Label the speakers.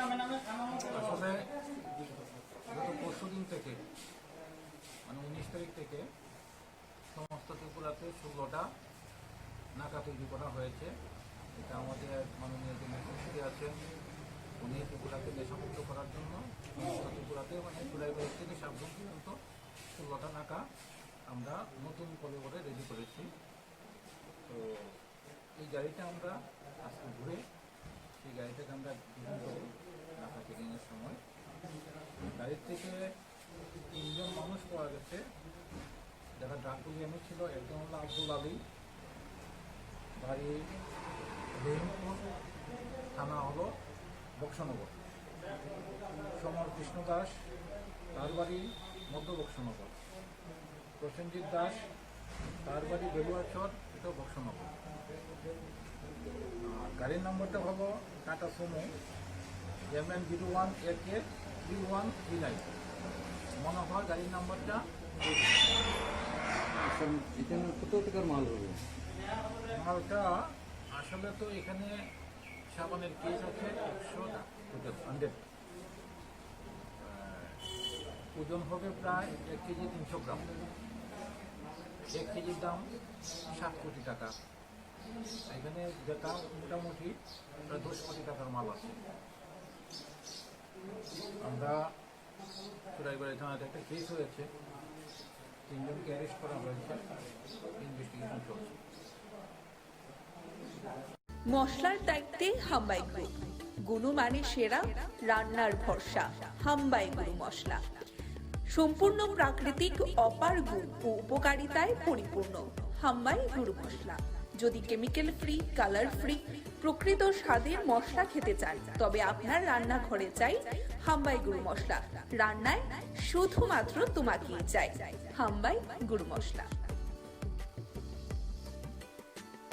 Speaker 1: আসলে গত পরশুদিন থেকে মানে 19 তারিখ থেকে সমস্ত ত্রিপুরাতে 16টা নাকা তৈরি করা হয়েছে। এটা আমাদের মাননীয় যে মুখ্যমন্ত্রী আছেন উনি ত্রিপুরাকে নেশামুক্ত করার জন্য সমস্ত ত্রিপুরাতে মানে জুলাই থেকে সাবধান পর্যন্ত 16টা নাকা আমরা নতুন করে রেডি করেছি। তো এই গাড়িটা আমরা আজকে ঘুরে সেই গাড়িটাকে আমরা গ্রহণ করি নাকা চেকিংয়ের সময়। গাড়ির থেকে 3 জন মানুষ পাওয়া গেছে যারা ড্রাগ প্রোগ্রামে ছিল। একজন হলো আব্দুল আলী, বাড়ি রহিমপুর, থানা হলো বক্সনগর। সমর কৃষ্ণ দাস, তার বাড়ি মধ্য বক্সনগর। প্রসেনজিৎ দাস, তার বাড়ি বেলুয়াচর, এটাও বক্সনগর। গাড়ির নম্বরটা হলো টাটা সুমো MN01 AK 3139। মনে হয় গাড়ির নাম্বারটা।
Speaker 2: এখানে কত টাকার মাল হবে?
Speaker 1: মালটা আসলে তো এখানে সাবানের কেস আছে 100 ওজন হবে প্রায় 1 কেজি 300 গ্রাম। 1 কেজির দাম 7 কোটি টাকা। এখানে যেটা মোটামুটি প্রায় 10 কোটি টাকার মাল আছে। আমরা চুরাইবাড়ি থানাতে একটা কেস হয়েছে, 3 জনকে অ্যারেস্ট করা হয়েছে, ইনভেস্টিগেশন চলছে।
Speaker 3: মশলার দায়িত্বে হাম্বাই গ্রুপ, গুণমানে সেরা, রান্নার ভরসা। হাম্বাই গুরু মশলা সম্পূর্ণ প্রাকৃতিক, অপার গুণ ও উপকারিতায় পরিপূর্ণ। হাম্বাই গুরু মশলা। যদি কেমিক্যাল ফ্রি, কালার ফ্রি, প্রকৃত স্বাদের মশলা খেতে চান তবে আপনার রান্নাঘরে চাই হাম্বাই গুরু মশলা। রান্নায় শুধুমাত্র তোমাকেই চাই হাম্বাই গুরু মশলা।